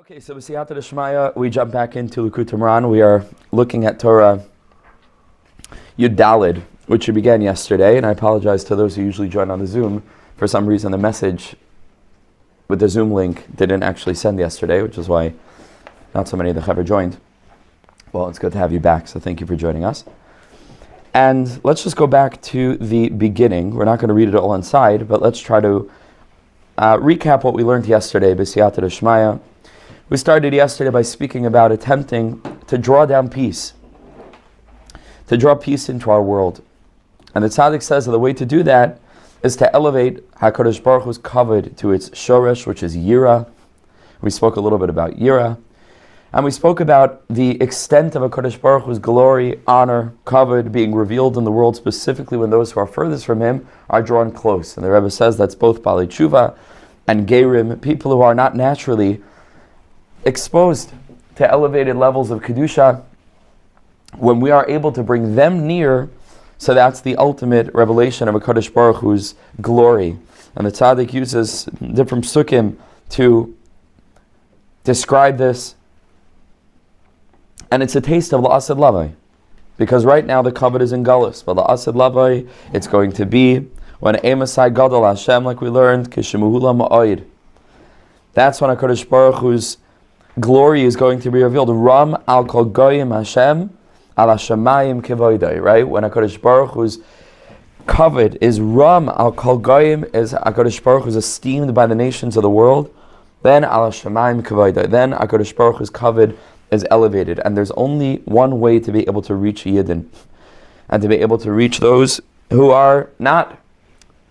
Okay, so B'siyata D'Shmaya, we jump back into Likutei Moharan. We are looking at Torah Dalet, which we began yesterday, and I apologize to those who usually join on the Zoom. For some reason, the message with the Zoom link didn't actually send yesterday, which is why not so many of the Chaver joined. Well, it's good to have you back, so thank you for joining us. And let's just go back to the beginning. We're not going to read it all inside, but let's try to recap what we learned yesterday, B'siyata D'Shmaya. We started yesterday by speaking about attempting to draw down peace, to draw peace into our world. And the tzaddik says that the way to do that is to elevate HaKadosh Baruch Hu's kavod to its shoresh, which is yira. We spoke a little bit about yira. And we spoke about the extent of HaKadosh Baruch Hu's glory, honor, kavod being revealed in the world, specifically when those who are furthest from Him are drawn close. And the Rebbe says that's both Balei Tshuva and Gerim, people who are not naturally exposed to elevated levels of Kedusha. When we are able to bring them near, so that's the ultimate revelation of HaKadosh Baruch Hu's glory. And the tzaddik uses different psukim to describe this. And it's a taste of La'asad Lavai. Because right now the kavod is in Galus, but La'asad Lavai, it's going to be when Emasai Gadol Hashem, like we learned, Kishemuhula Ma'oid. That's when HaKadosh Baruch Hu's glory is going to be revealed. Ram al kol goyim Hashem al hashamayim kevoidai. Right? When HaKadosh Baruch Hu's kavod is Ram al kol goyim, is HaKadosh Baruch Hu is esteemed by the nations of the world, then al hashamayim kevoidai. Then HaKadosh Baruch Hu's kavod is elevated. And there's only one way to be able to reach Yidden, and to be able to reach those who are not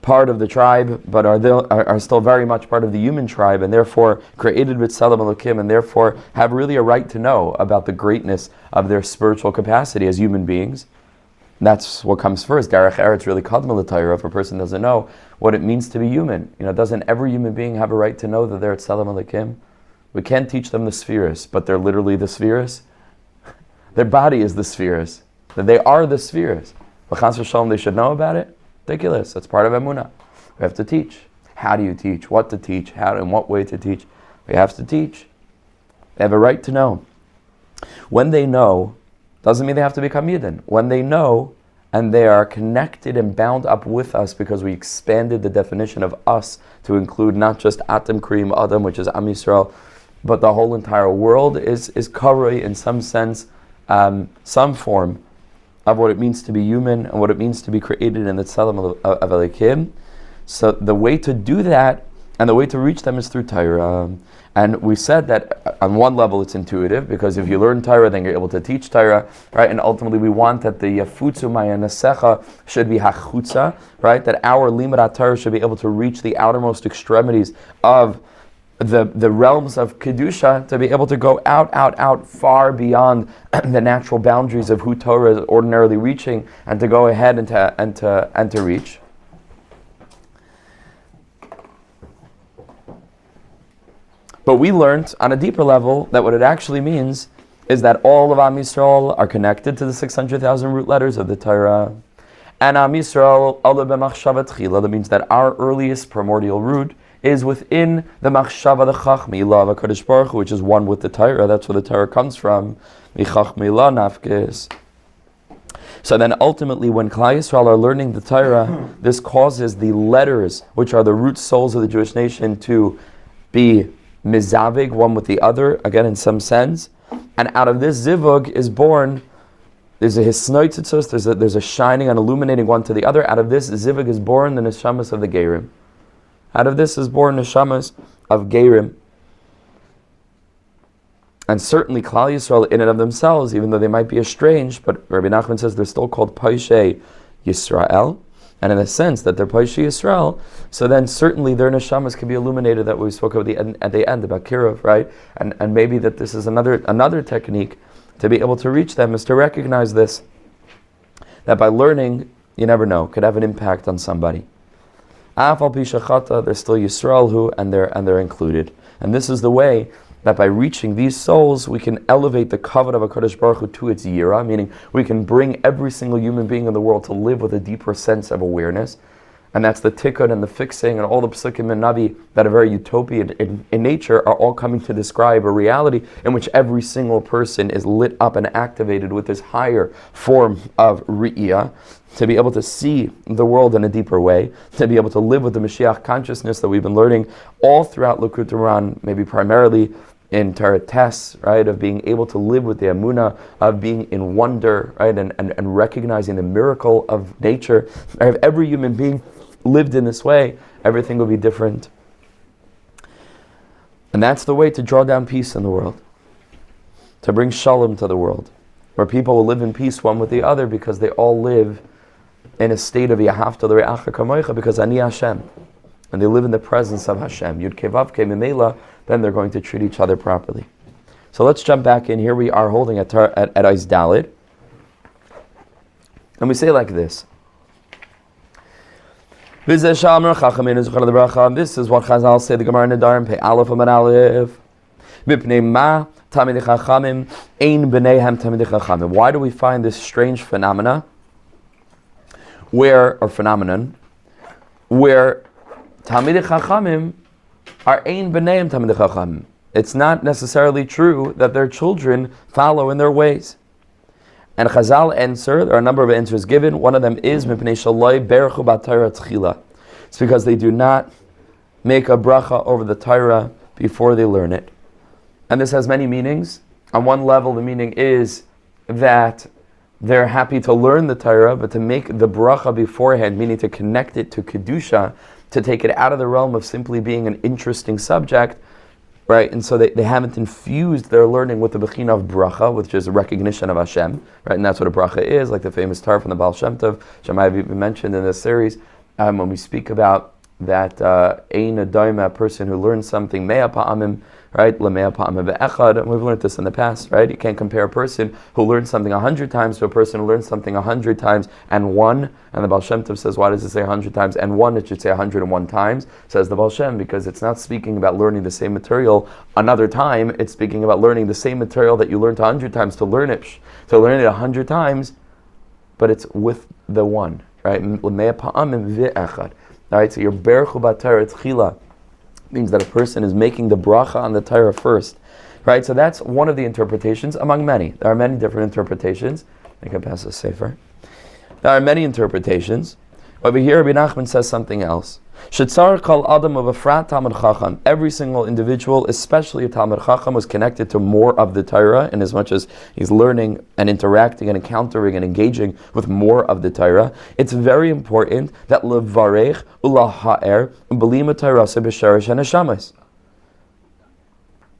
part of the tribe, but are still very much part of the human tribe, and therefore created with Tzelem Elokim, and therefore have really a right to know about the greatness of their spiritual capacity as human beings. And that's what comes first. Derech Eretz really kadma l'Torah. If a person doesn't know what it means to be human, doesn't every human being have a right to know that they're at Tzelem Elokim? We can't teach them the spheres, but they're literally the spheres. Their body is the spheres. That they are the spheres. L'chas v'shalom, they should know about it. Ridiculous. That's part of Emunah. We have to teach. How do you teach? What to teach? How? In what way to teach? We have to teach. They have a right to know. When they know, doesn't mean they have to become Yidden. When they know, and they are connected and bound up with us, because we expanded the definition of us to include not just Atam Kriim Adam, which is Am Yisrael, but the whole entire world is karei in some sense, some form of what it means to be human and what it means to be created in the Tzelem of Elokim. So the way to do that and the way to reach them is through Torah. And we said that on one level it's intuitive, because if you learn Torah, then you're able to teach Torah, right? And ultimately we want that the Yafutzu Ma'anasecha should be Hachutza, right? That our Limud Torah should be able to reach the outermost extremities of the realms of Kedusha, to be able to go out, far beyond the natural boundaries of who Torah is ordinarily reaching, and to go ahead and to reach. But we learned on a deeper level that what it actually means is that all of Am Yisrael are connected to the 600,000 root letters of the Torah. And Am Yisrael, Allah b'machshava tchila, that means that our earliest primordial root is within the machshava, the chachmila of HaKadosh Baruch Hu, which is one with the Torah. That's where the Torah comes from. Michachmila nafkes. So then ultimately, when Klal Yisrael are learning the Torah, this causes the letters, which are the root souls of the Jewish nation, to be mizavig, one with the other, again in some sense. And out of this zivug is born, there's a hisnoitzitzos, there's a shining and illuminating one to the other. Out of this zivug is born the neshamas of the Gerim. Out of this is born neshamas of Gerim. And certainly Klal Yisrael in and of themselves, even though they might be estranged, but Rabbi Nachman says they're still called Paishei Yisrael. And in the sense that they're Paishei Yisrael, so then certainly their neshamas can be illuminated, that we spoke of at the end about Kiruv, right? And maybe that this is another technique to be able to reach them, is to recognize this, that by learning, you never know, could have an impact on somebody. Afal pi shachata, they're still Yisrael who, and they're included. And this is the way that by reaching these souls, we can elevate the kavod of HaKadosh Baruch Hu to its yira, meaning we can bring every single human being in the world to live with a deeper sense of awareness. And that's the tikkun and the fixing and all the psukim and navi that are very utopian in nature are all coming to describe a reality in which every single person is lit up and activated with this higher form of Re'iyah, to be able to see the world in a deeper way, to be able to live with the Mashiach consciousness that we've been learning all throughout Likutei Moharan, maybe primarily in Torah Tess, right, of being able to live with the Emunah, of being in wonder, right, and recognizing the miracle of nature. If every human being lived in this way, everything will be different. And that's the way to draw down peace in the world, to bring shalom to the world, where people will live in peace one with the other because they all live in a state of Yahavta l're'acha kamoicha, because Ani Hashem, and they live in the presence of Hashem. Yud Kei Vav Kei Mimela, then they're going to treat each other properly. So let's jump back in. Here we are holding at Eis Dalet, and we say like this. This is what Chazal say, the Gemara in Nedarim, Pei Aleph Amud Aleph. Mipnei ma Tamidei Chachamim ein b'neihem Tamidei Chachamim. Why do we find this strange phenomenon, where Tamidei Chachamim are ein b'neihem Tamidei Chachamim? It's not necessarily true that their children follow in their ways. And Chazal answer, there are a number of answers given. One of them is Mipnei Shaloi Berchu B'Torah Tchila. It's because they do not make a bracha over the Torah before they learn it. And this has many meanings. On one level, the meaning is that they're happy to learn the Torah, but to make the bracha beforehand, meaning to connect it to Kedusha, to take it out of the realm of simply being an interesting subject, right? And so they haven't infused their learning with the bechina of bracha, which is a recognition of Hashem, right? And that's what a bracha is, like the famous Torah from the Baal Shem Tov, which I might have even mentioned in this series, when we speak about that ein adaima, a person who learns something mea pa'amim, right? Lemea pa'amim ve'echad, and we've learned this in the past, right? You can't compare a person who learns something 100 times to a person who learns something 100 times and one. And the Baal Shem Tov says, why does it say 100 times and one? It should say 101 times, says the Baal Shem, because it's not speaking about learning the same material another time. It's speaking about learning the same material that you learned 100 times to learn it 100 times, but it's with the one, right? Lemea pa'amim ve'echad. All right, so your Berchu B'Torah Tchila means that a person is making the bracha on the Torah first, right? So that's one of the interpretations among many. There are many different interpretations. I can pass a sefer. There are many interpretations. Over here, Rabbi Nachman says something else. Shetzar kol adam of a frat Talmud Chacham. Every single individual, especially a Talmud Chacham, was connected to more of the Torah, in as much as he's learning and interacting and encountering and engaging with more of the Torah. It's very important that levarech ulaha'er b'lima Torah b'sharish hanashamas,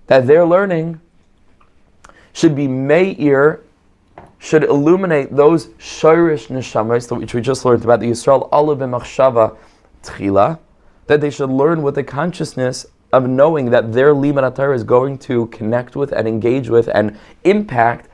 that their learning should be meir, should illuminate those shirish neshamas, which we just learned about, the Yisrael Allah b'machshava tchila, that they should learn with the consciousness of knowing that their limud Torah is going to connect with and engage with and impact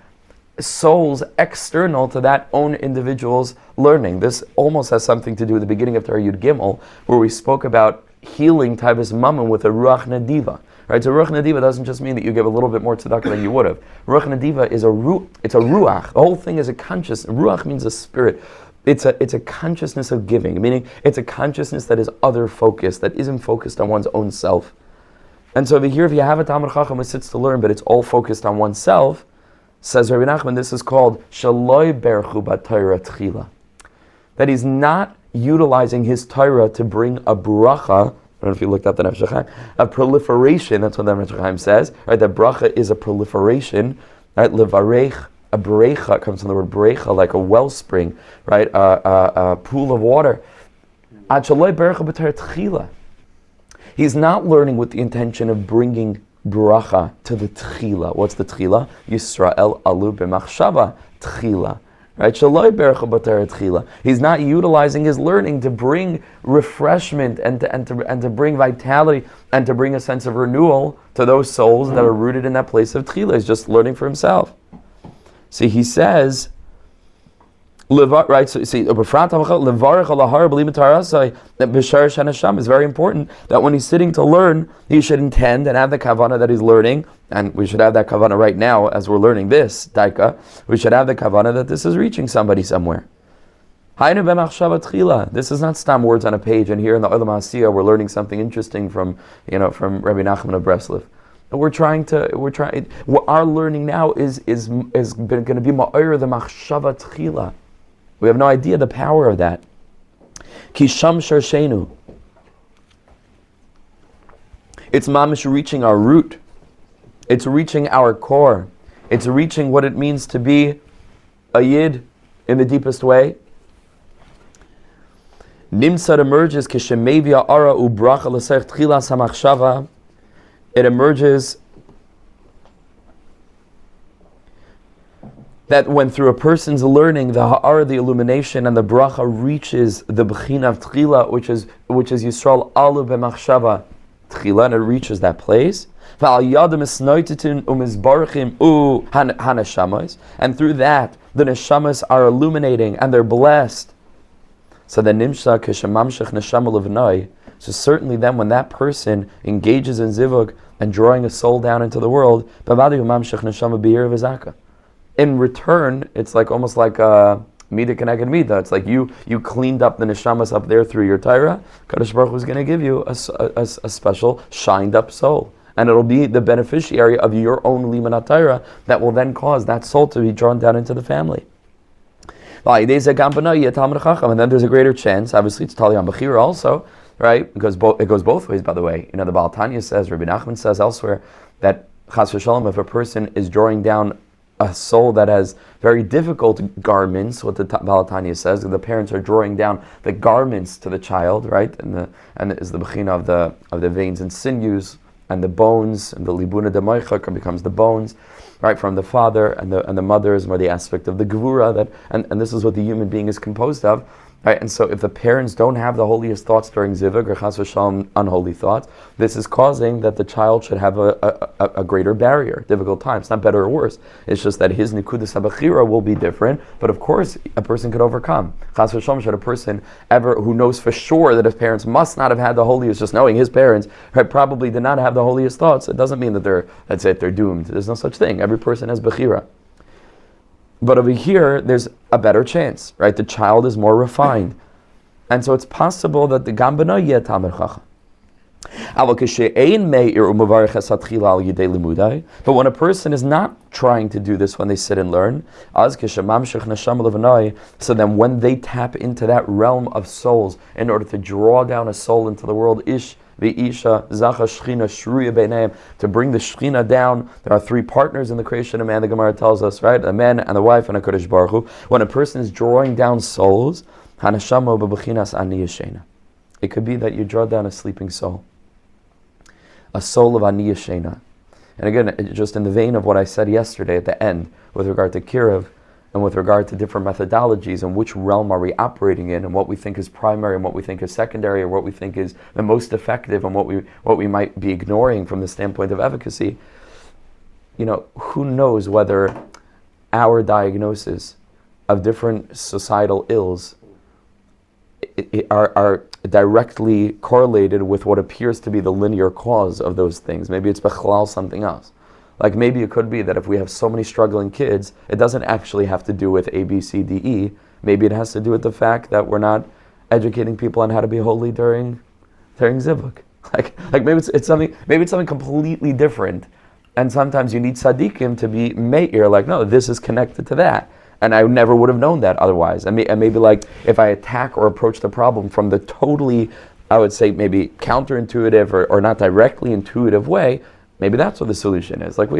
souls external to that own individual's learning. This almost has something to do with the beginning of Torah Yud Gimel, where we spoke about healing Tavis Mammon with a Ruach Nadiva. Right, so Ruach Nadiva doesn't just mean that you give a little bit more tzedakah than you would have. Ruach Nadiva is it's a ruach. The whole thing is a conscious. Ruach means a spirit. It's a consciousness of giving, meaning it's a consciousness that is other focused, that isn't focused on one's own self. And so over here, if you have a Talmud Chacham who sits to learn, but it's all focused on oneself, says Rabbi Nachman, this is called Shaloi Berchu B'Torah Tchila. That he's not utilizing his Torah to bring a bracha. I don't know if you looked up the Nefesh HaChaim, a proliferation, that's what the Nefesh HaChaim says, right? That bracha is a proliferation, right? Levarech, a brecha comes from the word brecha, like a wellspring, right? A pool of water. He's not learning with the intention of bringing bracha to the tchila. What's the tchila? Yisrael alu b'machshava tchila. Right? Shaloi bercha b'Torah tchila. He's not utilizing his learning to bring refreshment and to bring vitality and to bring a sense of renewal to those souls that are rooted in that place of tchila. He's just learning for himself. See, he says, right? So, see, it's very important that when he's sitting to learn, he should intend and have the kavanah that he's learning, and we should have that kavanah right now as we're learning this daika. We should have the kavanah that this is reaching somebody somewhere. This is not stam words on a page, and here in the Olam Asiyah we're learning something interesting from Rabbi Nachman of Breslov. Our learning now is going to be ma'ir the machshava tchila. We have no idea the power of that. Ki sham sharshenu. It's mamish reaching our root. It's reaching our core. It's reaching what it means to be a yid in the deepest way. Nimsad emerges kishemevia ara ubracha l'sech tchilas hamachshava. It emerges that when through a person's learning, the ha'ara, the illumination, and the bracha reaches the b'china of tchila, which is Yisrael alu b'machshava tchila, and it reaches that place. And through that, the neshamas are illuminating and they're blessed. So the nimsha k'shemamshech neshama levnai. So certainly then when that person engages in zivug and drawing a soul down into the world, in return, it's like almost like mida keneged mida. It's like you cleaned up the neshamas up there through your Torah. Kadosh Baruch Hu is going to give you a special shined up soul, and it'll be the beneficiary of your own limanat Torah that will then cause that soul to be drawn down into the family. And then there's a greater chance. Obviously, it's Tali on Bechira also, right? Because it goes both ways, by the way. The Baal Tanya says, Rabbi Nachman says elsewhere, that chas v'shalom, if a person is drawing down a soul that has very difficult garments, what the Baal Tanya says, the parents are drawing down the garments to the child, right? And is the bechina of the veins and sinews and the bones, and the libuna de moichak becomes the bones, right, from the father, and the mother is more the aspect of the gevura, and this is what the human being is composed of, right? And so if the parents don't have the holiest thoughts during zivug, or chas v'shalom unholy thoughts, this is causing that the child should have a greater barrier, difficult time. It's not better or worse. It's just that his nikudas habachira will be different, but of course a person could overcome. Chas v'shalom, should a person ever who knows for sure that his parents must not have had the holiest, just knowing his parents probably did not have the holiest thoughts, it doesn't mean that they're doomed. There's no such thing. Every person has bechira. But over here, there's a better chance, right? The child is more refined. And so it's possible that the gambana yeh tamir chacham. But when a person is not trying to do this when they sit and learn, so then when they tap into that realm of souls in order to draw down a soul into the world, V'isha, Zacha, Shechina, Shruya Beinayim, to bring the Shechina down. There are three partners in the creation of man, the Gemara tells us, right? A man and a wife and a Kodesh Baruch Hu. When a person is drawing down souls, Hanashamo b'bechinas ani yeshena. It could be that you draw down a sleeping soul. A soul of ani yeshena. And again, just in the vein of what I said yesterday at the end, with regard to Kiruv, and with regard to different methodologies and which realm are we operating in, and what we think is primary and what we think is secondary, or what we think is the most effective and what we might be ignoring from the standpoint of efficacy, who knows whether our diagnosis of different societal ills are directly correlated with what appears to be the linear cause of those things. Maybe it's bechlal something else. Like maybe it could be that if we have so many struggling kids, it doesn't actually have to do with A, B, C, D, E. Maybe it has to do with the fact that we're not educating people on how to be holy during zivuk. Like maybe it's something completely different. And sometimes you need tzaddikim to be me'ir, like, no, this is connected to that. And I never would have known that otherwise. And maybe like if I attack or approach the problem from the totally, I would say maybe counterintuitive or not directly intuitive way, maybe that's what the solution is. Like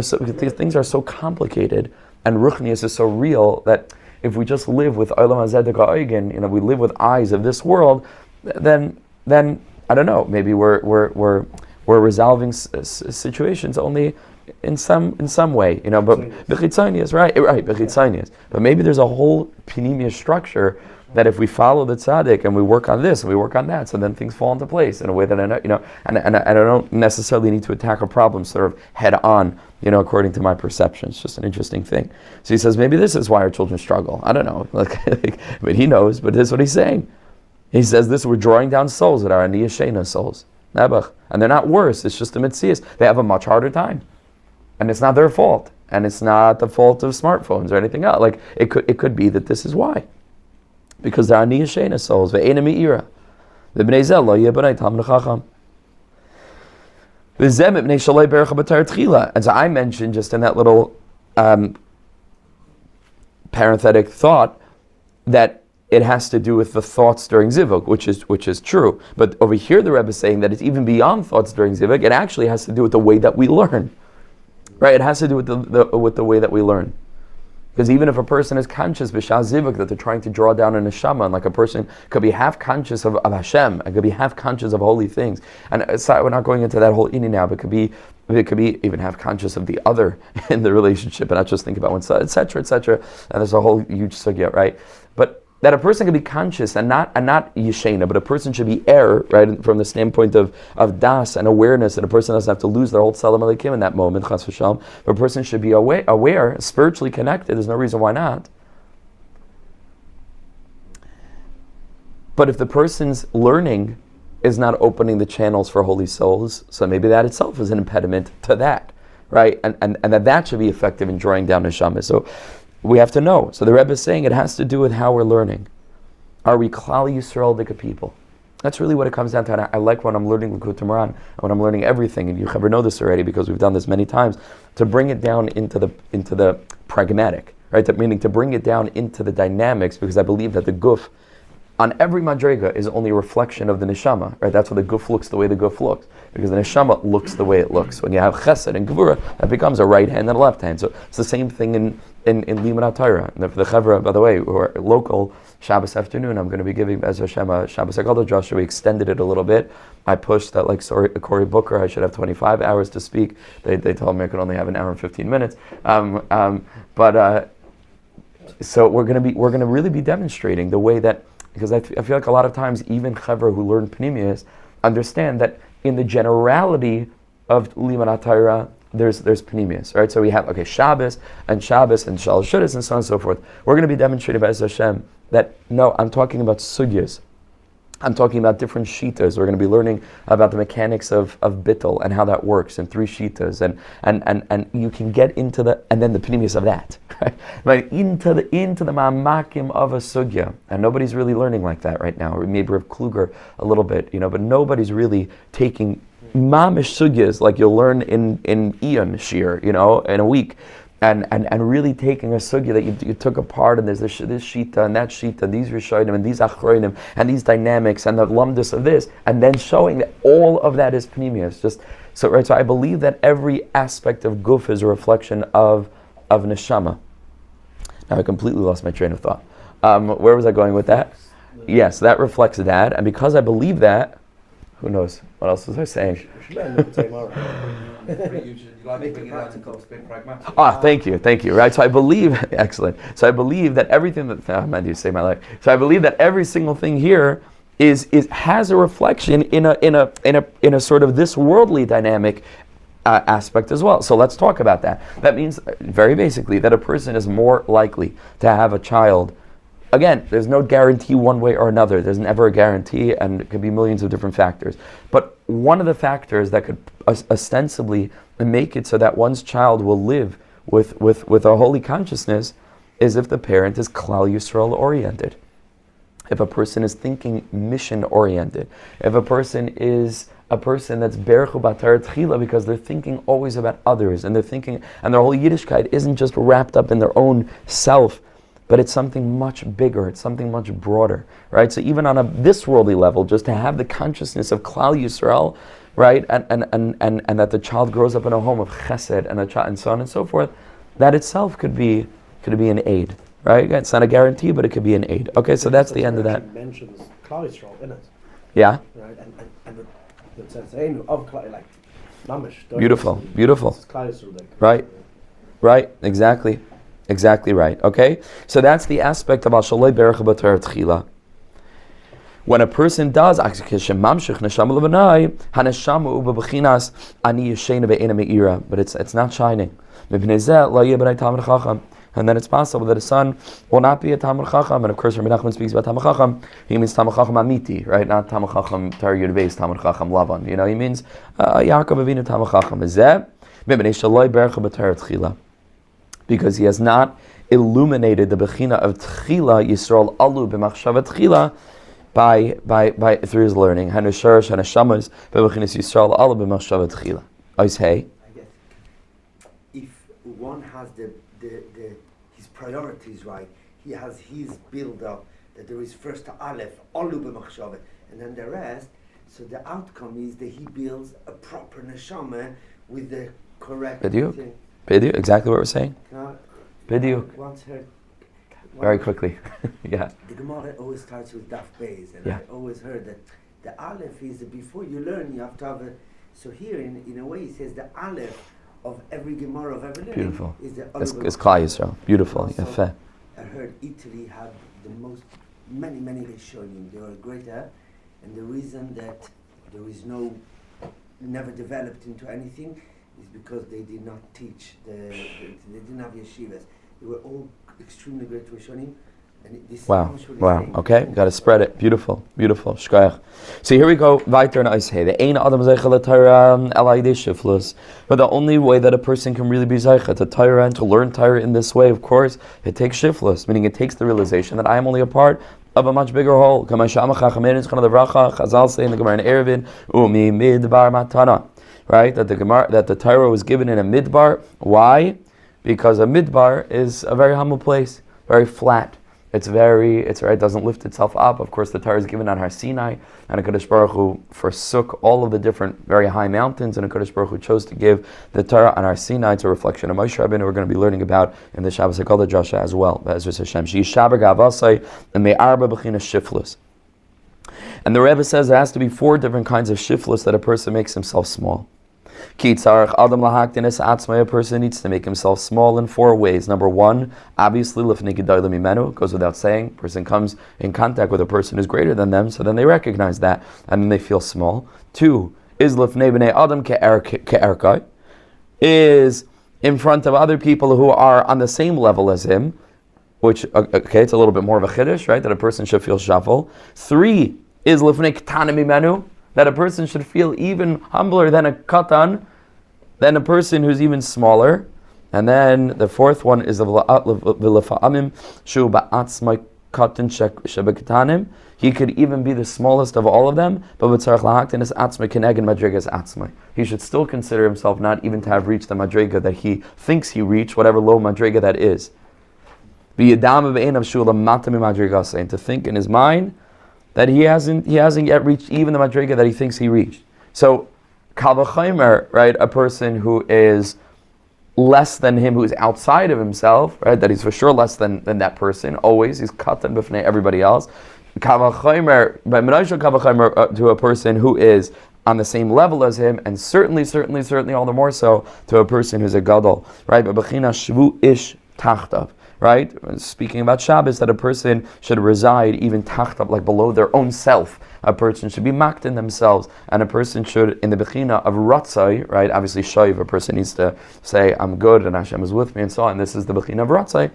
so these things are so complicated, and Ruchnius is so real that if we just live with Olam Hazeh Deka Eigen, we live with eyes of this world, then I don't know. Maybe we're resolving situations only in some way, But bechitzonius, right, bechitzonius. But maybe there's a whole pinimius structure that if we follow the tzaddik and we work on this and we work on that, so then things fall into place in a way that I know, and I don't necessarily need to attack a problem sort of head on, according to my perception. It's just an interesting thing. So he says maybe this is why our children struggle. I don't know, but he knows. But this is what he's saying. He says this: we're drawing down souls that are aniyah shena souls, nebach, and they're not worse. It's just the mitzias. They have a much harder time, and it's not their fault, and it's not the fault of smartphones or anything else. Like it could be that this is why. because they're ani yeshena souls. Ve'ena me'ira. V'bnei zeh lo yeh b'nei talmid chacham. V'zeh mipnei shalei berecha b'tar tchila. And so I mentioned just in that little parenthetic thought that it has to do with the thoughts during zivug, which is true. But over here, the Rebbe is saying that it's even beyond thoughts during zivug. It actually has to do with the way that we learn, right? It has to do with the way that we learn. Because even if a person is conscious b'shas zivug that they're trying to draw down a neshama, and like a person could be half conscious of Hashem, and could be half conscious of holy things, and we're not going into that whole inning now, but it could be even half conscious of the other in the relationship, and not just think about oneself, etc., etc. And there's a whole huge sugya, right? But that a person can be conscious and not yeshena, but a person should be right, from the standpoint of das and awareness, that a person doesn't have to lose their whole tzelem alekim in that moment, chas v'shalom, but a person should be aware, spiritually connected. There's no reason why not. But if the person's learning is not opening the channels for holy souls, so maybe that itself is an impediment to that, right? And that should be effective in drawing down neshama. So we have to know. So the Rebbe is saying it has to do with how we're learning. Are we Kehal Yisrael people? That's really what it comes down to. And I like when I'm learning Likutei Moharan, when I'm learning everything, and you ever know this already because we've done this many times, to bring it down into the pragmatic, right? That meaning to bring it down into the dynamics, because I believe that the guf on every madrega is only a reflection of the neshama, right? That's why the guf looks the way the guf looks, because the neshama looks the way it looks. When you have chesed and gevura, that becomes a right hand and a left hand. So it's the same thing in Limud Torah. And for the chevra, by the way, who are local, Shabbos afternoon, I'm going to be giving Bez Hashem a Shabbos HaGadol Joshua. We extended it a little bit. I pushed that, like Cory Booker, I should have 25 hours to speak. They told me I could only have an hour and 15 minutes. So we're going to really be demonstrating the way that, because I feel like a lot of times even chevra who learn Pnimiyos understand that in the generality of Limud Torah, there's Pnimiyos, right? So we have Shabbos and Shalosh Shudas and so on and so forth. We're going to be demonstrating by Hashem that no, I'm talking about sugyas. I'm talking about different shitas. We're going to be learning about the mechanics of bittul and how that works in 3 shitas, and you can get into and then the pnimius of that, right? Into the ma'amakim of a sugya, and nobody's really learning like that right now. Or maybe Rav Kluger a little bit, but nobody's really taking mamish sugyas like you'll learn in Ian Shir, in a week. And really taking a sugya that you took apart, and there's this shita and that shita, these rishonim and these achronim and these dynamics and the lumdus of this, and then showing that all of that is pnimius. So I believe that every aspect of guf is a reflection of neshama. Now I completely lost my train of thought. Where was I going with that? Yes, that reflects that, and because I believe that, who knows? What else was I saying? Thank you. Right, so I believe, excellent. So I believe that everything that man, you save my life. So I believe that every single thing here has a reflection in a sort of this worldly dynamic aspect as well. So let's talk about that. That means very basically that a person is more likely to have a child. Again, there's no guarantee one way or another. There's never a guarantee, and it could be millions of different factors. But one of the factors that could ostensibly make it so that one's child will live with a holy consciousness is if the parent is Kehal Yisrael oriented. If a person is thinking mission oriented. If a person is a person that's Berechu Batar Tchila because they're thinking always about others, and their whole Yiddishkeit isn't just wrapped up in their own self, but it's something much bigger, it's something much broader, right? So even on this worldly level, just to have the consciousness of Kehal Yisrael, right, and that the child grows up in a home of chesed and so on and so forth, that itself could be an aid, right? It's not a guarantee, but it could be an aid. Okay, so that's the end of that. It mentions Kehal Yisrael in it. Yeah. Right, and it says of Kehal, like mamish. Beautiful. Kehal Yisrael. Right, exactly right. Okay, so that's the aspect of Al Shalei Berach B'Torah Tchila. When a person does, but it's not shining. And then it's possible that a son will not be a Talmid Chacham, and of course Rabbi Nachman speaks about Talmid Chacham, he means Talmid Chacham Amiti, right? Not Talmid Chacham Torah Yud Beis, Talmid Chacham Lavan. He means Yaakov Avinu Talmid Chacham. because he has not illuminated the bechina of tchila Yisrael alu b'machshava tchila by through his learning. Hanasharash hanashamas bebechinas Yisrael alu b'machshava tchila. Ois hey. I guess if one has the his priorities right, he has his build up that there is first aleph alu b'machshava, and then the rest. So the outcome is that he builds a proper neshama with the correct thing. Bidiyuk, exactly what we're saying. Bidiyuk. Once heard. Very quickly, yeah. The Gemara always starts with Daf Beis, and I always heard that the Aleph is before you learn, you have to have a. So here, in a way, he says the Aleph of every Gemara of every learning beautiful. Is the It's Kehal Yisrael. Beautiful. Also, I heard Italy had the most many Rishonim. They were greater, and the reason that there is never developed into anything is because they did not teach. They didn't have yeshivas. They were all extremely great Rishonim. And this wow. Okay, got to spread it. Beautiful. Shkoyach. So here we go. Weiter in Eishei. The ein adam zeicha Torah elai shiflus. But the only way that a person can really be zeicha to Torah and to learn Torah in this way, of course, it takes shiflus, meaning it takes the realization that I am only a part of a much bigger whole. Chazal say in the Gemara in Eruvin, umi midbar matana. Right? That the Torah was given in a midbar. Why? Because a midbar is a very humble place, very flat. It's right, it doesn't lift itself up. Of course, the Torah is given on Har Sinai, and HaKadosh Baruch Hu forsook all of the different very high mountains, and HaKadosh Baruch Hu chose to give the Torah on Har Sinai. It's a reflection of Moshe Rabbeinu. We're going to be learning about in the Shabbos HaKol Drasha as well. Be'ezras Hashem. She'yishaber gavasai and me'arba b'chinas shiflus. And the Rebbe says there has to be 4 different kinds of shiflus that a person makes himself small. A person needs to make himself small in 4 ways. Number 1, obviously, goes without saying. A person comes in contact with a person who's greater than them, so then they recognize that, and then they feel small. 2, is is in front of other people who are on the same level as him, which, okay, it's a little bit more of a chiddush, right, that a person should feel shuffle. 3, is lifnei ketanim mimenu, that a person should feel even humbler than a katan, than a person who's even smaller. And then the 4th one is v'lefa'amim shu ba'atzmai katan shebeketanim. He could even be the smallest of all of them, but v'tzarech lahaktin es atzmai keneged madrigas atzmai. He should still consider himself not even to have reached the madriga that he thinks he reached, whatever low madriga that is. V'yadam v'einav shu l'matami madrigas, and to think in his mind that he hasn't yet reached even the madriga that he thinks he reached. So, kal v'chomer, right, a person who is less than him, who is outside of himself, right, that he's for sure less than that person, always, he's katan b'fnei everybody else. Kal v'chomer, to a person who is on the same level as him, and certainly all the more so to a person who's a gadol, right, but b'china shvu ish tachtav. Right? Speaking about Shabbos, that a person should reside even tachtav, like below their own self. A person should be maked in themselves, and a person should, in the bechina of ratzai, right? Obviously, shayv, a person needs to say, I'm good, and Hashem is with me, and so on. This is the bechina of ratzai,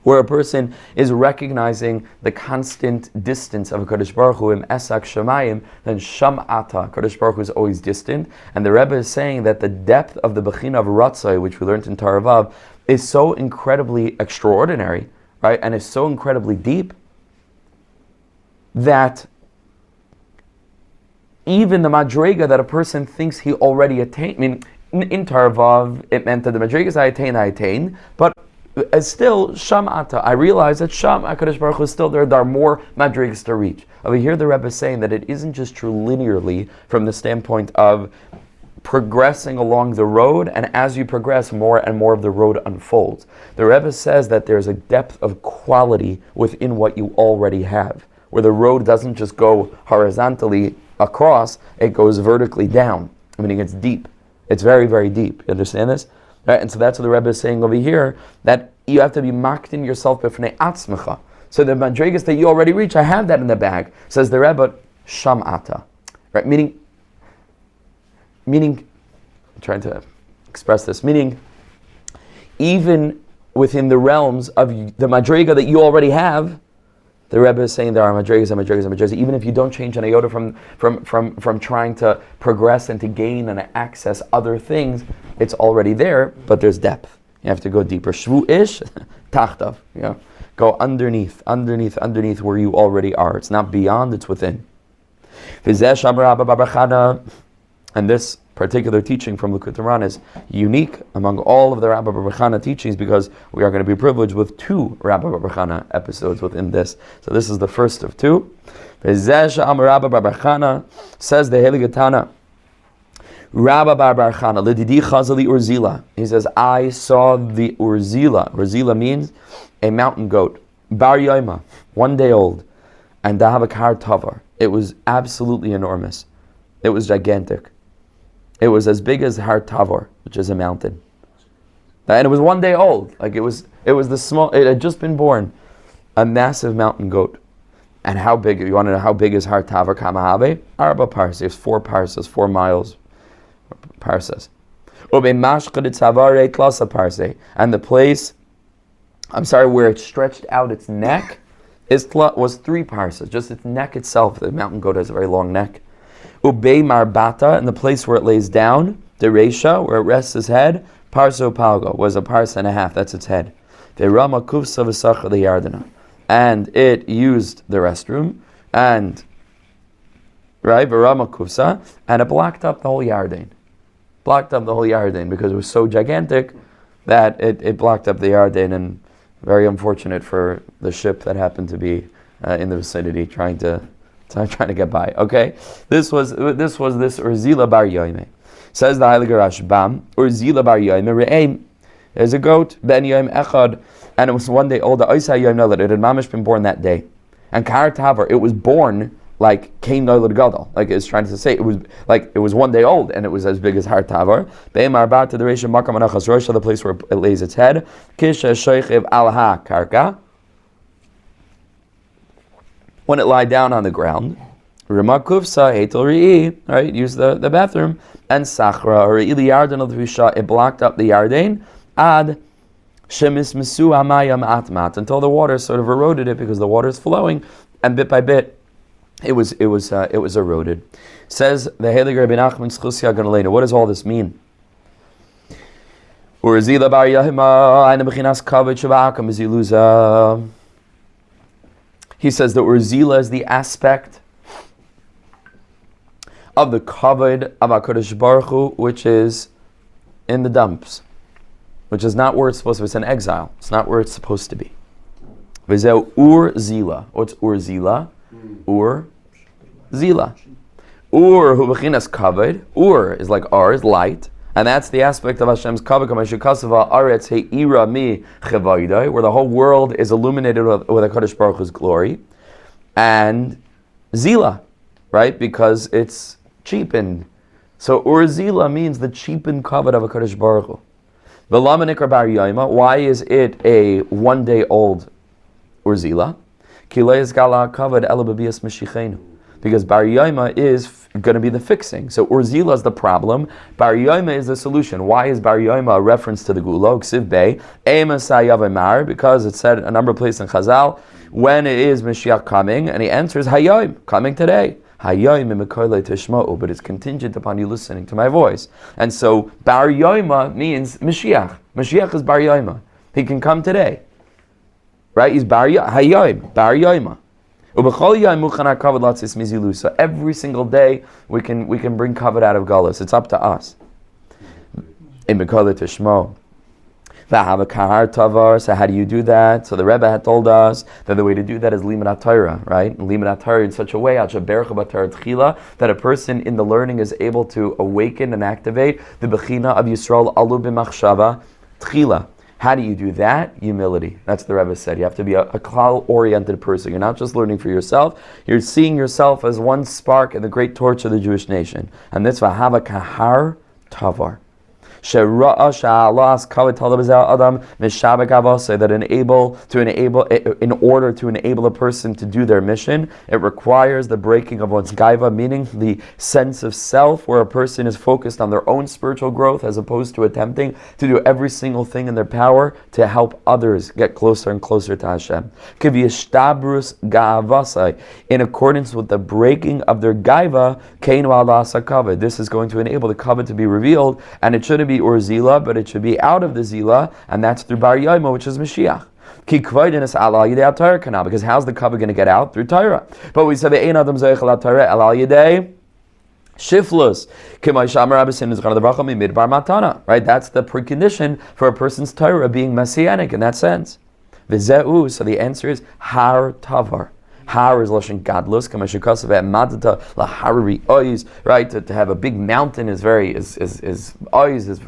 where a person is recognizing the constant distance of HaKadosh Baruch Hu, im esak shamayim, then sham'ata, HaKadosh Baruch Hu is always distant, and the Rebbe is saying that the depth of the bechina of ratzai, which we learned in Torah Vav, is so incredibly extraordinary, right, and is so incredibly deep that even the madrega that a person thinks he already attained, I mean, in Torah Vav, it meant that the madregas I attain, but as still, Sham'ata, I realize that Sham, HaKadosh Baruch Hu is still there. There are more madrigas to reach. Over here, the Rebbe is saying that it isn't just true linearly from the standpoint of progressing along the road, and as you progress, more and more of the road unfolds. The Rebbe says that there's a depth of quality within what you already have, where the road doesn't just go horizontally across, it goes vertically down, meaning it's deep. It's very, very deep. You understand this? Right? And so that's what the Rebbe is saying over here, that you have to be maked in yourself b'fnei atzmecha. So the madrigas that you already reach, I have that in the bag, says the Rebbe, sham'ata. Right? Meaning, I'm trying to express this, meaning even within the realms of the madriga that you already have, the Rebbe is saying there are madrigas, even if you don't change an iota from trying to progress and to gain and access other things, it's already there, but there's depth. You have to go deeper. Shvu ish, tachtav. Go underneath where you already are. It's not beyond, it's within. And this particular teaching from Likutei Moharan is unique among all of the Rabbi Chana teachings because we are going to be privileged with 2 Rabbi Chana episodes within this. So this is the first of 2. Says the Heilige Tana, Rabbi Bar Chana, Lididi Chazali Urzila. He says, I saw the Urzila. Urzila means a mountain goat. Bar Yoima, 1 day old. And Dahavakar Tavar. It was absolutely enormous. It was gigantic. It was as big as Har Tavor, which is a mountain. And it was 1 day old. Like it was the small, it had just been born. A massive mountain goat. And how big, you want to know how big is Har Tavor Kamahave? Arba parses, 4 parses, 4 miles parses. And the place, where it stretched out its neck was 3 parses. Just its neck itself, the mountain goat has a very long neck. Ubei Marbata, and the place where it lays down, the Resha, where it rests its head, Parso Palgo, was a parsa and a half, that's its head. Verama Kufsa V'Sacha Yardana. And it used the restroom, and, right, Verama Kufsa, and it blocked up the whole Yarden. Because it was so gigantic that it blocked up the Yarden, and very unfortunate for the ship that happened to be in the vicinity trying to get by. Okay, this was this Urzila Bar Yomi. Says the Heilige Rashbam, Urzila Bar Yomi Re'em. There's a goat Ben Yom Echad, and it was 1 day old. The Oisai Yom Nolad. It had mamish been born that day, and Kar Tavar. It was born like Kain Nolad Gadol. Like it's trying to say, it was 1 day old, and it was as big as Har Tavar. Be'em Arbat to the Reisha Makam Anachas Rosh, the place where it lays its head. Kisha Shoichev Al Ha Karka. When it lied down on the ground, Rima Kufsa, Heitel Ri'i, right, use the bathroom, and Sachra, or Ili Yarden of the Risha, it blocked up the Yarden, Ad Shemis Misu Hamayam Atmat, until the water sort of eroded it because the water is flowing, and bit by bit, it was eroded. Says the Heilige Rabbi Nachman Tzchusia Ganalena, what does all this mean? Urzila Bar Yahima, Aina Bechinas Kavod Shavakam Ziluza. He says that Urzila is the aspect of the kavod of HaKadosh Baruch Hu, which is in the dumps, which is not where it's supposed to be. It's in exile. It's not where it's supposed to be. V'zeu Urzila. What's Urzila? Urzila. Ur hu b'chinas kavod. Ur is like R, is light. And that's the aspect of Hashem's kavod, aretz he'ira mi chevaydai, where the whole world is illuminated with HaKadosh Baruch Hu's glory. And Zila, right? Because it's cheapened. So Urzila means the cheapened kavod of HaKadosh Baruch Hu. V'lama nikra bar Yoima, why is it a 1 day old Urzila? Ki lo yizgala kavod ela b'bias Mashiachenu. Because Bar Yoima is going to be the fixing. So Urzila is the problem. Bar Yoima is the solution. Why is Bar Yoima a reference to the Gulo? Ksiv Bey, because it said a number of places in Chazal, when it is Mashiach coming, and he answers, Hayom, coming today. Hayom imikoyle tishma'u, but it's contingent upon you listening to my voice. And so Bar Yoima means Mashiach. Mashiach is Bar Yoima. He can come today. Right? He's Hayom, Bar Yoima. So every single day we can bring kavod out of galus. It's up to us. So how do you do that? So the Rebbe had told us that the way to do that is limat Torah, right? Limat Torah in such a way that a person in the learning is able to awaken and activate the bechina of Yisrael alu b'machshava tchila. How do you do that? Humility. That's the Rebbe said. You have to be a klal-oriented person. You're not just learning for yourself. You're seeing yourself as one spark in the great torch of the Jewish nation. And this v'hava kahar tavar. That in order to enable a person to do their mission, it requires the breaking of one's gaiva, meaning the sense of self, where a person is focused on their own spiritual growth as opposed to attempting to do every single thing in their power to help others get closer and closer to Hashem. In accordance with the breaking of their gaiva, this is going to enable the kavod to be revealed, and it shouldn't be Ur Zila, but it should be out of the Zila, and that's through Bar Yoima, which is Mashiach. Because how's the cover going to get out? Through Torah. But we said, Ein Adam Zeichel HaTorah El Al Yedei Shiflus. Right? That's the precondition for a person's Torah being messianic in that sense. So the answer is Har Tavar. Har is Lashon Gadlus, right? To have a big mountain is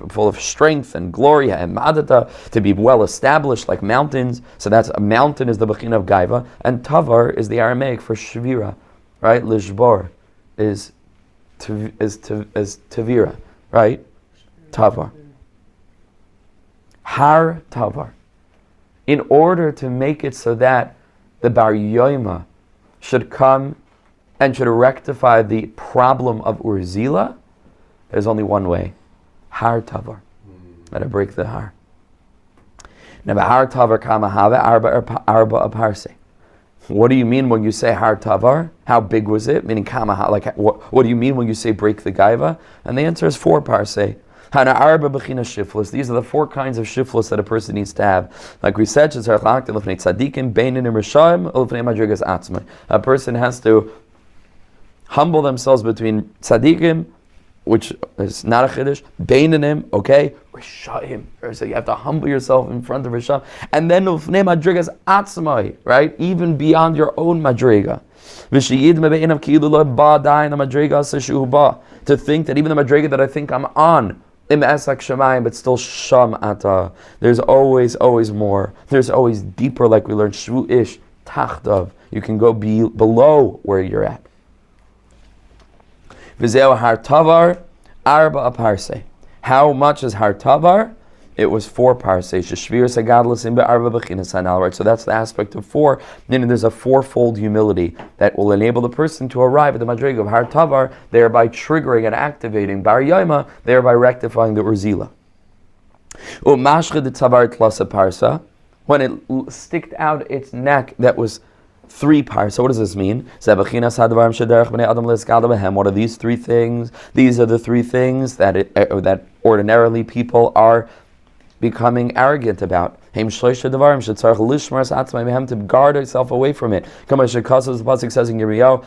full of strength and glory, and Madata, to be well established like mountains. So that's a mountain is the Bechina of Gaiva, and Tavar is the Aramaic for Shvira, right? Lishbor is Tavira, right? Tavar. Har Tavar. In order to make it so that the Bar Yoima should come and should rectify the problem of Ur Zila, there's only one way. Har Tavar. Gotta break the har. Now, Har Tavar kama have arba aparse. What do you mean when you say Har Tavar? How big was it? Meaning kama, like what do you mean when you say break the gaiva? And the answer is 4 parse. Hana arba bechina shiflus. These are the 4 kinds of shiflus that a person needs to have. Like we said, a person has to humble themselves between tzaddikim, which is not a chiddush, beinanim, okay, rishaim. So you have to humble yourself in front of risham, and then ufnei madrigas atzmai, right, even beyond your own madriga. To think that even the madriga that I think I'm on, but still sham ata. There's always more. There's always deeper, like we learned, shvu ish, tachtav. You can go below where you're at. V'zeu har tavar, arba aparse. How much is har tavar? It was 4 parse. Sheshvir sagadlis in be'arba b'chinas hanal. Right. So that's the aspect of 4. Meaning there's a 4-fold humility that will enable the person to arrive at the madrig of har tavar, thereby triggering and activating bar yaima, thereby rectifying the urzila. Umashchid the tavar tlasa parsa, when it sticked out its neck that was 3 parts. So what does this mean? What are these 3 things? These are the 3 things that ordinarily people are becoming arrogant about. To guard yourself away from it. The pasuk says in Yirmiyahu,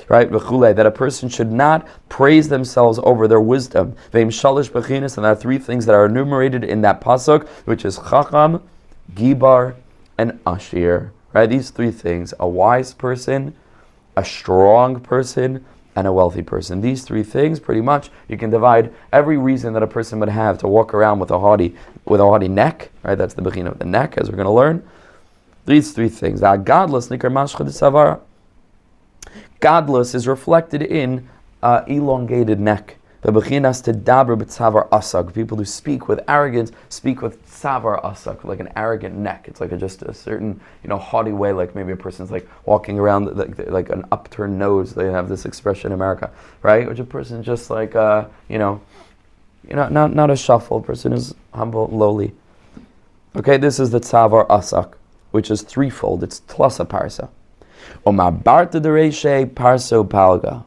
right, that a person should not praise themselves over their wisdom. And there are 3 things that are enumerated in that pasuk, which is Chacham, Gibar, and Ashir. Right, these 3 things: a wise person, a strong person, and a wealthy person. These 3 things, pretty much, you can divide every reason that a person would have to walk around with a haughty neck. Right, that's the beginning of the neck, as we're going to learn. These 3 things. Godless is reflected in elongated neck. The bechinas to daber b'tzavar asak. People who speak with arrogance speak with tzavar asak, like an arrogant neck. It's like just a certain, haughty way. Like maybe a person's like walking around like an upturned nose. They have this expression in America, right? Which a person just like not a shuffle. A person is humble, lowly. Okay, this is the tzavar asak, which is 3-fold. It's tlasa parsa. Omar barta dereshe parso palga.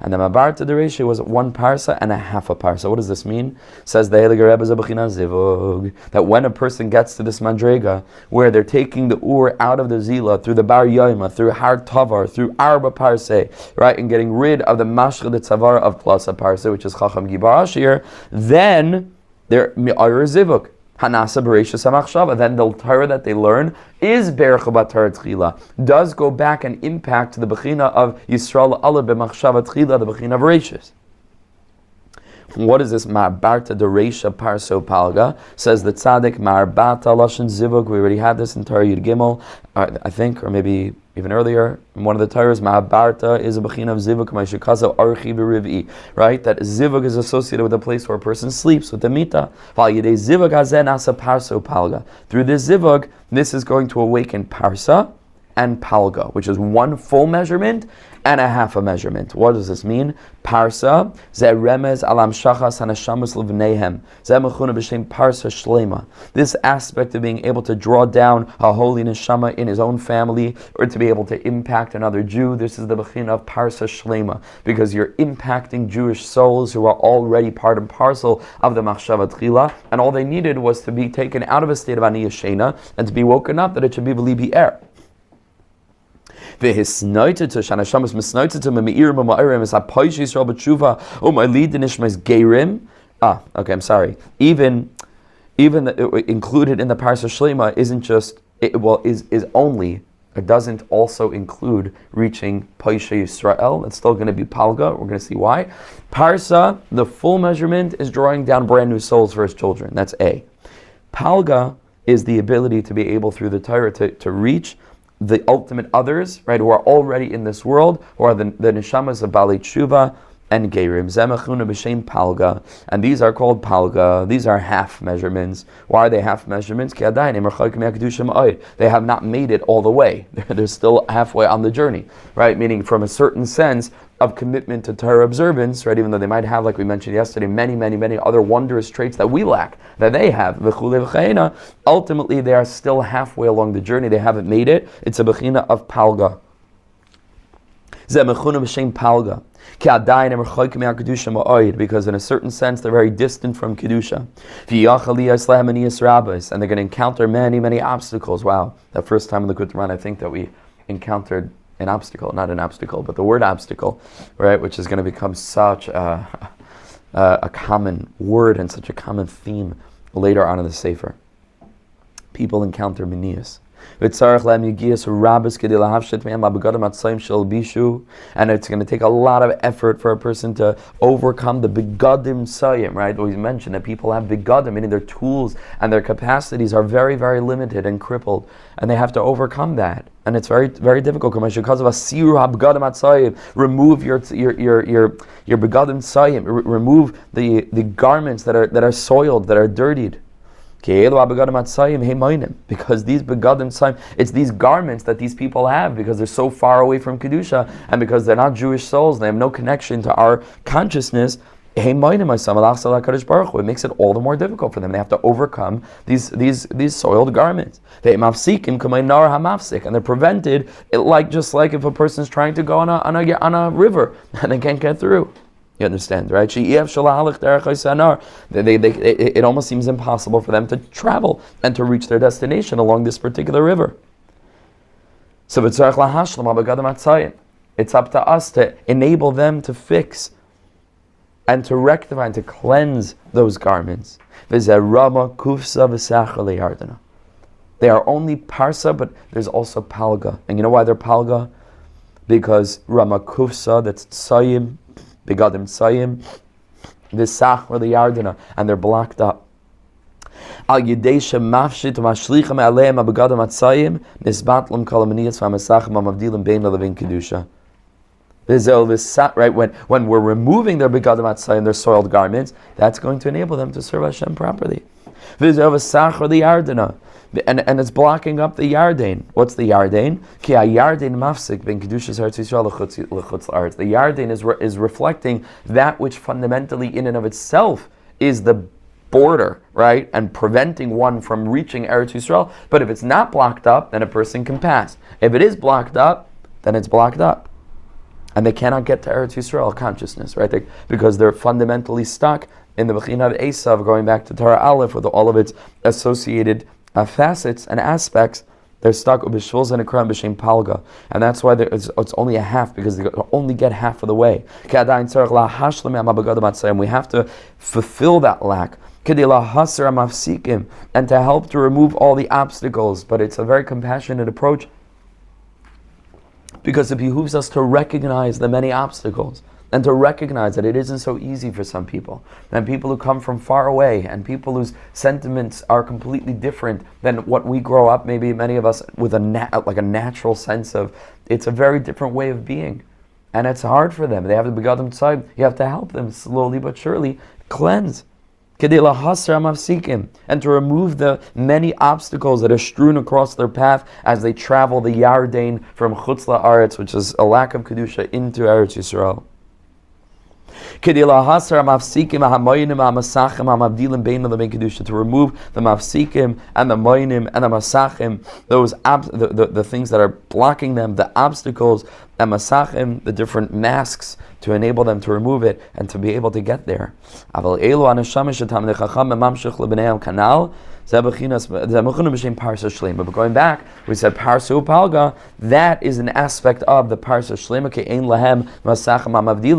And the Mabarta Dereshe was 1 parsa and a half a parsa. What does this mean? Says the Heiliger Rebbe Zabachina Zivug, that when a person gets to this Madrega, where they're taking the Ur out of the Zila, through the Bar Yoima, through Har Tavar, through Arba Parse, right, and getting rid of the Mashcha de Tzavar of Plasa Parse, which is Chacham Gibar Ashir, then they're Mi'ayr Zivug. Hanasa Bereishis HaMachshava. Then the Torah that they learn is Berach B'Torah Tchila, does go back and impact the Bechina of Yisrael Allah B'Machshava Tchila, the Bechina of Bereishis. What is this? Ma'barta Dereisha Parso Palga. Says the Tzaddik Ma'arbata Lashon Zivug. We already had this in Torah Yud Gimel, I think, or maybe even earlier. In one of the Torahs, Ma'barta is a Bechina of Zivug, Ma'ishikazo Archi B'Riv'i. Right? That Zivug is associated with a place where a person sleeps, with the Mita. Val Yidei Zivug Hazen Asa Parso Palga. Through this Zivug, this is going to awaken Parsa, and palga, which is one full measurement and a half a measurement. What does this mean? Parsa, ze remez alam shachas hanashamus levneihem, ze mechuna b'shem parsa shlema. This aspect of being able to draw down a holy neshama in his own family, or to be able to impact another Jew, this is the bechina of parsa shlema, because you're impacting Jewish souls who are already part and parcel of the machshava tchila, and all they needed was to be taken out of a state of aniyah shena and to be woken up that it should be belibi er. Okay, I'm sorry. Even included in the Parsa Shlema isn't just is only. It doesn't also include reaching Paisha Yisrael. It's still going to be Palga. We're going to see why. Parsa, the full measurement, is drawing down brand new souls for his children. That's A. Palga is the ability to be able through the Torah to reach the ultimate others, right, who are already in this world, who are the neshamas of Bali Tshuva and Geirim. Zemachuna b'shem palga, and these are called palga. These are half measurements. Why are they half measurements? They have not made it all the way. They're still halfway on the journey, right? Meaning, from a certain sense of commitment to Torah observance, right? Even though they might have, like we mentioned yesterday, many other wondrous traits that we lack, that they have. Ultimately, they are still halfway along the journey. They haven't made it. It's a bechina of palga. Zemachuna b'shem palga. Because in a certain sense they're very distant from Kedusha. And they're going to encounter many obstacles. Wow, that first time in the Likutei Moharan, I think that we encountered an obstacle, not an obstacle, but the word obstacle, right, which is going to become such a common word and such a common theme later on in the sefer. People encounter minias. And it's going to take a lot of effort for a person to overcome the begadim sayim, right? We mentioned that people have begadim, meaning their tools and their capacities are very limited and crippled, and they have to overcome that. And it's very difficult. Because of remove your begadim sayim, remove the garments that are soiled, that are dirtied. Because these begadim sayim, it's these garments that these people have because they're so far away from Kedusha, and because they're not Jewish souls, they have no connection to our consciousness. It makes it all the more difficult for them. They have to overcome these soiled garments. And they're prevented, just like if a person's trying to go on a river and they can't get through. You understand, right? It almost seems impossible for them to travel and to reach their destination along this particular river. So it's up to us to enable them to fix and to rectify and to cleanse those garments. They are only parsa, but there's also palga. And you know why they're palga? Because Rama Kufsa, that's tsayim, begadim tsayim, v'sach or the yardana, and they're blocked up. Al yedesha mafshit mashlichem aleim abegadim atzayim nisbatlam kalamaniyas v'amasachim amavdilim bein levin kedusha. Right, when we're removing their begadim atzayim, their soiled garments, that's going to enable them to serve Hashem properly. V'sach or the yardana. And it's blocking up the Yarden. What's the Yarden? Ki Yarden mafsik ben kedushas Eretz Yisrael lechutz la'aretz. The Yarden is reflecting that which fundamentally, in and of itself, is the border, right, and preventing one from reaching Eretz Yisrael. But if it's not blocked up, then a person can pass. If it is blocked up, then it's blocked up, and they cannot get to Eretz Yisrael consciousness, right? Because they're fundamentally stuck in the Bechina of Esav, going back to Torah Aleph with all of its associated facets and aspects. They're stuck with b'shvul zenekram b'shem palga, and that's why it's only a half, because they only get half of the way. We have to fulfill that lack, and to help to remove all the obstacles. But it's a very compassionate approach, because it behooves us to recognize the many obstacles, and to recognize that it isn't so easy for some people, and people who come from far away, and people whose sentiments are completely different than what we grow up, maybe many of us, with a natural sense of. It's a very different way of being, and it's hard for them. They have to begadim tzayim. You have to help them slowly but surely cleanse. And to remove the many obstacles that are strewn across their path as they travel the Yarden from Chutz La'aretz, which is a lack of Kedusha, into Eretz Yisrael. To remove the mafsikim and the moinim and the masachim, the things that are blocking them, the obstacles, and masachim, the different masks, to enable them to remove it and to be able to get there. But going back, we said Parsa Upalga, that is an aspect of the Parsa Shlema,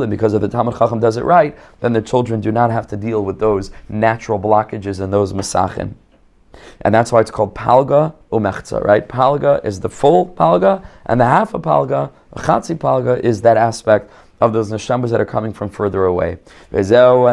because if the Talmud Chacham does it right, then the children do not have to deal with those natural blockages and those masachim. And that's why it's called Palga Umechza, right? Palga is the full Palga, and the half of Palga, Chatzi Palga, is that aspect of those neshamas that are coming from further away. And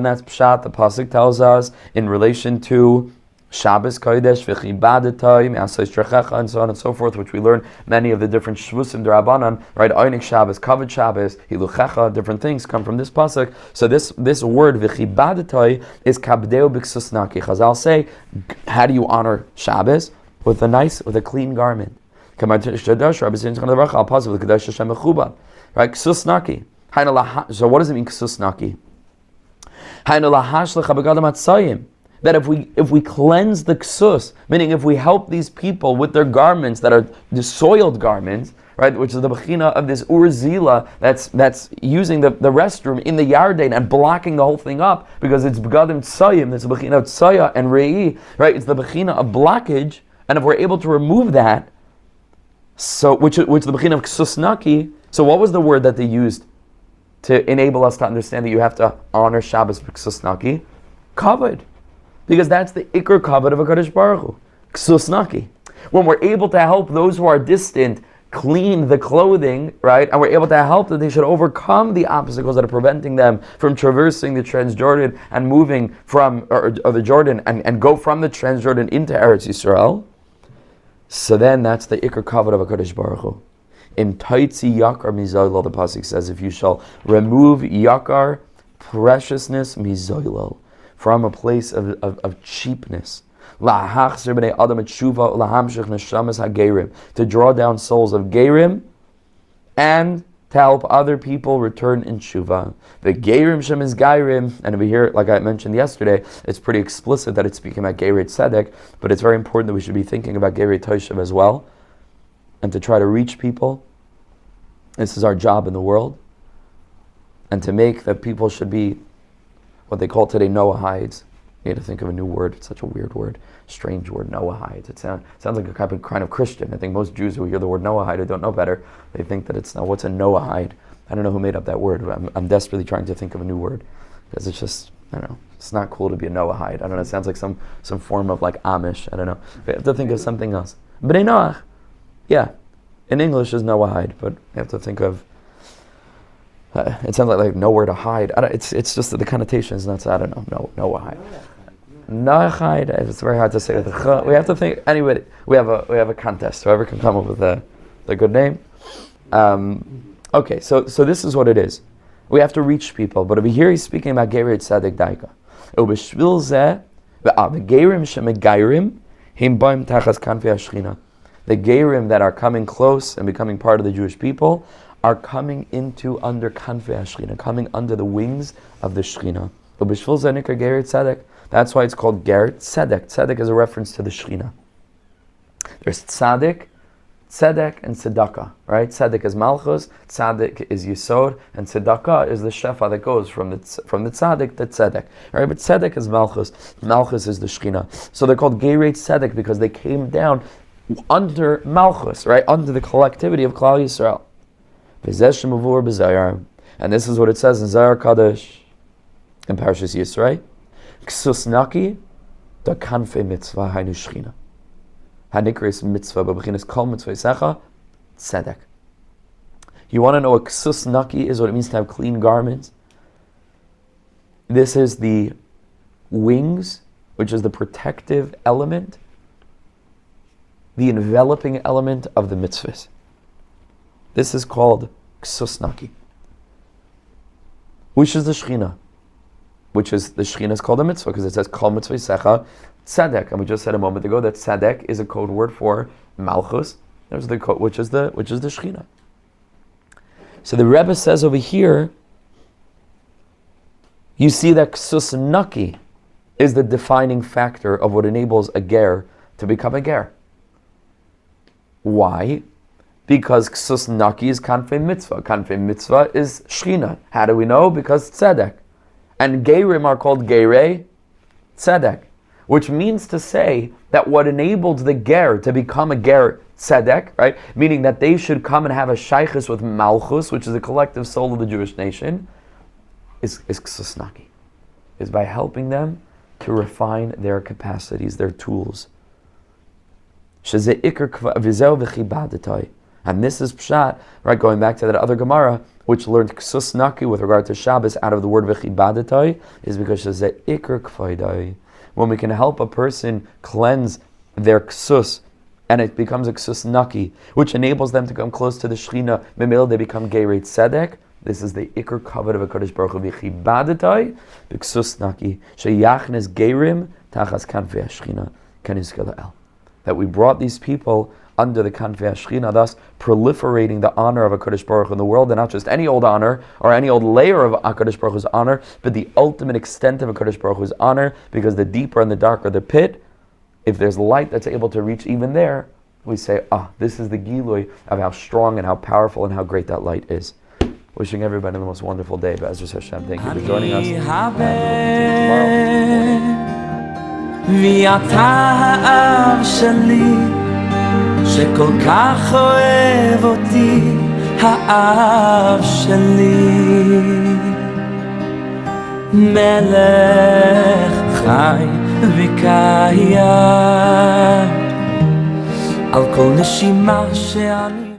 that's Pshat, the Pasuk tells us, in relation to Shabbos Kodesh, V'chibadatai, Asay Strechecha, and so on and so forth, which we learn many of the different Shvusim D'Rabbanan, right? Einik Shabbos, Kavod Shabbos, Hiluchecha, different things come from this pasuk. So this word V'chibadatai is Kabdeo B'ksusnaki. Chazal say, how do you honor Shabbos? With a clean garment. Right? Ksusnaki. So what does it mean, Ksusnaki? That if we cleanse the ksus, meaning if we help these people with their garments that are the soiled garments, right, which is the bechina of this urzila that's using the restroom in the yarden and blocking the whole thing up because it's begadim tsayim, that's the bechina of tsaya and rei, right? It's the bechina of blockage, and if we're able to remove that, so which the bechina of ksusnaki. So what was the word that they used to enable us to understand that you have to honor Shabbos b'ksusnaki? Kavod. Because that's the ikar kavod of HaKadosh Baruch Hu. Ksusnaki. When we're able to help those who are distant clean the clothing, right, and we're able to help that they should overcome the obstacles that are preventing them from traversing the Transjordan and moving from or the Jordan and go from the Transjordan into Eretz Yisrael. So then that's the ikar kavod of HaKadosh Baruch Hu. In Taitzi Yakar Mizoilal, the pasuk says, if you shall remove Yakar, preciousness, Mizoilal, from a place of cheapness, to draw down souls of Gerim and to help other people return in Tshuva. The Gerim Shem is Gairim, and over here, like I mentioned yesterday, it's pretty explicit that it's speaking about Gerei Tzedek, but it's very important that we should be thinking about Gerei Toshav as well, and to try to reach people. This is our job in the world, and to make that people should be what they call today Noahides. You had to think of a new word. It's such a weird word, strange word, Noahides. It sounds like a kind of Christian. I think most Jews who hear the word Noahide who don't know better, they think that it's, what's a Noahide? I don't know who made up that word. I'm desperately trying to think of a new word, because it's just, I don't know, it's not cool to be a Noahide. I don't know, it sounds like some form of like Amish, I don't know. We have to think of something else. B'nai Noach, yeah, in English is Noahide, but you have to think of, it sounds like nowhere to hide. It's just that the connotation is not, I don't know, Noahide. Noahide, it's very hard to say with the we have to think, anyway, we have a contest. Whoever can come up with a good name. Okay, so this is what it is. We have to reach people, but over here he's speaking about Gerei Tzedek Daika. Ubeshvil zeh, v'gerim shemegairim, him baim tachas kanfi hashchina. The Gerim that are coming close and becoming part of the Jewish people are coming into under kanfi hashchina, coming under the wings of the Shechina. Ubeshvil zeh nikar Gerei Tzedek. That's why it's called Ger Tzedek. Tzedek is a reference to the Shechina. There's Tzadik, Tzedek, and Tzedakah, right? Tzedek is Malchus, Tzadik is Yisod, and Tzedakah is the Shefa that goes from the Tzadik to Tzedek, right? But Tzedek is Malchus, Malchus is the Shechina. So they're called Gerei Tzedek because they came down under Malchus, right? Under the collectivity of Klal Yisrael. And this is what it says in Zohar Kadosh, in Parashas Yisrael. Ksusnaki, the kanfe mitzvah hainu shchina. Hanikris mitzvah, b'bechinas kol mitzvah yisecha, tzedek. You want to know what ksusnaki is, what it means to have clean garments? This is the wings, which is the protective element, the enveloping element of the mitzvahs. This is called ksusnaki, which is the shchina. which is the Shechina is called a mitzvah because it says Kol mitzvah secha tzedek, and we just said a moment ago that tzedek is a code word for Malchus. There's the code, which is the Shechina. So the Rebbe says over here, you see that ksus naki is the defining factor of what enables a ger to become a ger. Why? Because ksus naki is kanfei mitzvah. Kanfei mitzvah is Shechina. How do we know? Because tzedek. And gerim are called gerei tzedek, which means to say that what enabled the ger to become a ger tzedek, right? Meaning that they should come and have a shaychus with malchus, which is the collective soul of the Jewish nation, is ksus naki. Is by helping them to refine their capacities, their tools. Shezeh ikar v'zeh v'chibadatai. And this is pshat, right? Going back to that other Gemara, which learned ksus naki with regard to Shabbos out of the word v'chibadatai, is because shezeh ikar kfaidai. When we can help a person cleanse their ksus, and it becomes a ksus naki, which enables them to come close to the Shechina, memil they become gerei tzedek. This is the ikar kavod of a Kadosh Baruch Hu v'chibadatai b'ksus naki sheyachnes gerim tachas kanfei Shechina kanizke el. That we brought these people under the kanfei Shechina, thus proliferating the honor of a Kadosh Baruch Hu in the world, and not just any old honor or any old layer of a Kadosh Baruch Hu's honor, but the ultimate extent of a Kadosh Baruch Hu's honor, because the deeper and the darker the pit, if there's light that's able to reach even there, we say, this is the gilui of how strong and how powerful and how great that light is. Wishing everybody the most wonderful day. Be'ezras Hashem. Thank you for joining us. Al kol neshima she'ani